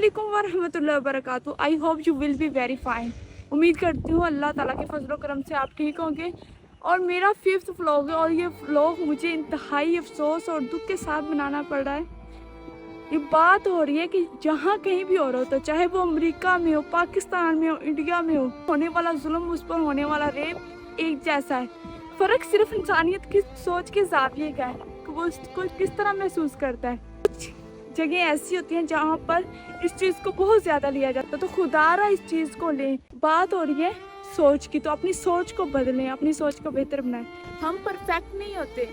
अस्सलामुअलैकुम वरहमतुल्लाहि वबरकातुहू। I hope you will be very fine. उम्मीद करती हूँ अल्लाह ताला के फजलो करम से आप ठीक होंगे। और मेरा 5th व्लॉग है और ये व्लॉग मुझे इंतहाई अफसोस और दुख के साथ बनाना पड़ रहा है। ये बात हो रही है कि जहाँ कहीं भी हो रहा हो, तो चाहे वो अमेरिका में हो, पाकिस्तान में हो, इंडिया में हो, होने वाला जुल्म, उस पर होने वाला रेप एक जैसा है। फ़र्क सिर्फ इंसानियत की सोच के ज़ाविये का है कि वो इसको किस तरह महसूस करता है। कुछ जगह ऐसी होती हैं जहाँ पर इस चीज़ को बहुत ज़्यादा लिया जाता है, तो खुदारा इस चीज़ को लें। बात हो रही है सोच की, तो अपनी सोच को बदलें, अपनी सोच को बेहतर बनाएं। हम परफेक्ट नहीं होते,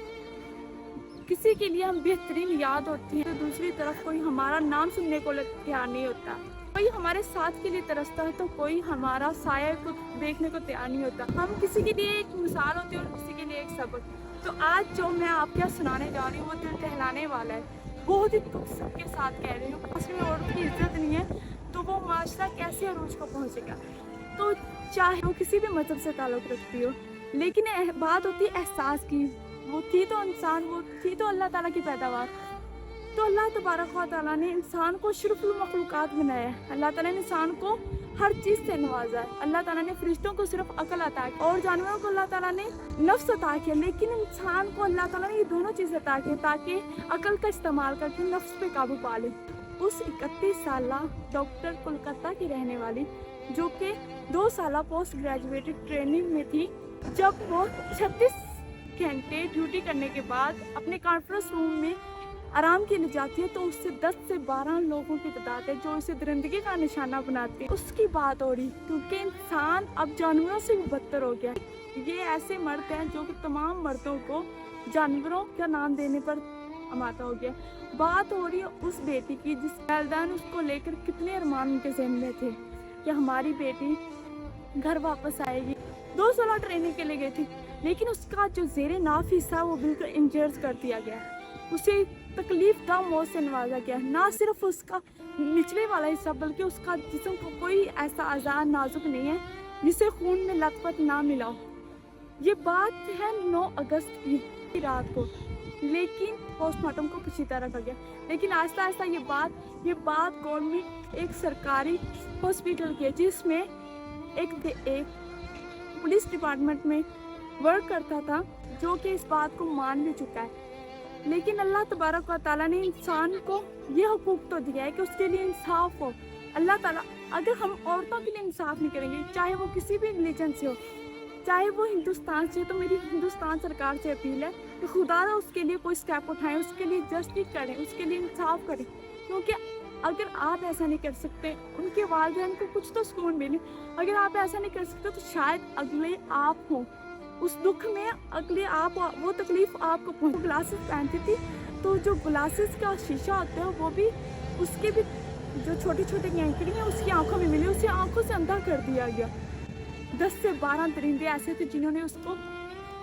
किसी के लिए हम बेहतरीन याद होती है, तो दूसरी तरफ कोई हमारा नाम सुनने को तैयार नहीं होता। कोई हमारे साथ के लिए तरसता है तो कोई हमारा साया को देखने को तैयार नहीं होता। हम किसी के लिए एक मिसाल होते हैं और किसी के लिए एक सबक। तो आज जो मैं आपके सुनाने जा रही हूँ वो दिल टहलाने वाला है। बहुत ही दुख के साथ कह रही हूँ, उसमें औरत की इज्जत नहीं है तो वो माशरा कैसे अरूज को पहुँचेगा। तो चाहे वो किसी भी मजहब से ताल्लुक़ रखती हो, लेकिन बात होती है एहसास की। वो थी तो इंसान, वो थी तो अल्लाह ताला की पैदावार। तो अल्लाह तबारक व तआला ने इंसान को अशरफुल मखलूक़ात बनाया है। अल्लाह ताला ने इंसान को हर चीज़ से नवाजा है। अल्लाह ताला ने फरिश्तों को सिर्फ अकल अता की और जानवरों को अल्लाह ताला ने नफ्स अता किया, लेकिन इंसान को अल्लाह ताला ने ये दोनों चीज़ें अता की ताकि अकल का इस्तेमाल करके नफ्स पे काबू पा ले। उस 31 साल डॉक्टर कोलकाता की रहने वाली, जो कि 2 साल पोस्ट ग्रेजुएटेड ट्रेनिंग में थी, जब वो 36 घंटे ड्यूटी करने के बाद अपने कॉन्फ्रेंस रूम में आराम के लिए जाती है, तो उससे 10 से 12 लोगों की तादाद है जो इसे दरिंदगी का निशाना बनाते हैं। उसकी बात हो रही, क्योंकि इंसान अब जानवरों से भी बदतर हो गया। ये ऐसे मर्द हैं जो कि तमाम मर्दों को जानवरों का नाम देने पर अमाता हो गया। बात हो रही है उस बेटी की जिस वालिदैन उसको लेकर कितने अरमान उनके ज़हन में थे कि हमारी बेटी घर वापस आएगी। 2 साल ट्रेनिंग के लिए गई थी, लेकिन उसका जो ज़ेरे नाफ हिस्सा वो बिल्कुल इंजर्ड कर दिया गया। उसे तकलीफ दा मौत से नवाजा गया। ना सिर्फ उसका निचले वाला हिस्सा बल्कि उसका जिस्म को कोई ऐसा आज़ाद नाजुक नहीं है जिसे खून में लथपथ ना मिला हो। ये बात है 9 अगस्त की रात को, लेकिन पोस्टमार्टम को पीछे रखा गया। लेकिन आहिस्ता आहिस्ता ये बात गवर्नमेंट एक सरकारी हॉस्पिटल की है, जिसमें एक पुलिस डिपार्टमेंट में वर्क करता था, जो कि इस बात को मान भी चुका है। लेकिन अल्लाह तबारक व तआला ने इंसान को ये हुकूक तो दिया है कि उसके लिए इंसाफ हो। अल्लाह ताला अगर हम औरतों के लिए इंसाफ नहीं करेंगे, चाहे वो किसी भी रिलीजन से हो, चाहे वो हिंदुस्तान से, तो मेरी हिंदुस्तान सरकार से अपील है कि खुदा उसके लिए कोई स्टेप उठाएं, उसके लिए जस्टिस करें, उसके लिए इंसाफ करें। क्योंकि अगर आप ऐसा नहीं कर सकते, उनके वालिदैन को कुछ तो सुकून मिले। अगर आप ऐसा नहीं कर सकते तो शायद अगले आप हों उस दुख में, अगले आप वो तकलीफ आपको पहुँचे। ग्लासेस पहनती थी, तो जो ग्लासेस का शीशा होता है वो भी उसके भी जो छोटी छोटी गैंकड़ी हैं उसकी आंखों में मिली, उसे आंखों से अंधा कर दिया गया। 10 से 12 दरिंदे ऐसे थे जिन्होंने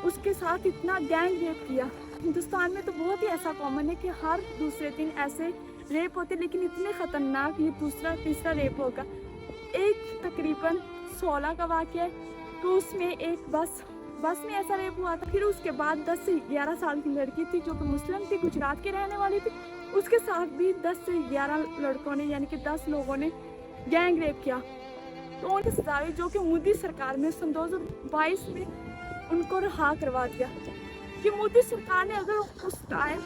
उसके साथ इतना गैंग रेप किया। हिंदुस्तान में तो बहुत ही ऐसा कॉमन है कि हर दूसरे दिन ऐसे रेप होते, लेकिन इतने ख़तरनाक ये दूसरा तीसरा रेप होगा। एक तकरीबन 16 का वाक़या है, तो उसमें एक बस में ऐसा रेप हुआ था। फिर उसके बाद 10 से 11 साल की लड़की थी जो कि मुस्लिम थी, गुजरात की रहने वाली थी, उसके साथ भी 10 से 11 लड़कों ने यानी कि 10 लोगों ने गैंग रेप किया। तो उनकी सजा हुई, जो कि मोदी सरकार में सन 2022 में उनको रिहा करवा दिया। कि मोदी सरकार ने अगर उस टाइम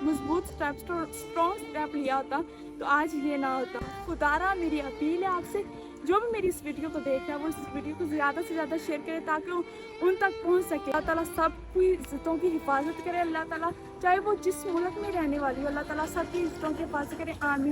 मजबूत स्ट्रॉन्ग स्टेप लिया होता तो आज ये ना होता। खुदारा मेरी अपील है आपसे, जो भी मेरी इस वीडियो को देख रहा है वो इस वीडियो को ज़्यादा से ज़्यादा शेयर करें ताकि वो उन तक पहुंच सके। अल्लाह ताला सब की इज़्ज़तों की हिफाजत करे। अल्लाह ताला चाहे वो जिस मुल्क में रहने वाली हो, अल्लाह ताला सब की इज़्ज़तों की हिफाजत करे। आमीन।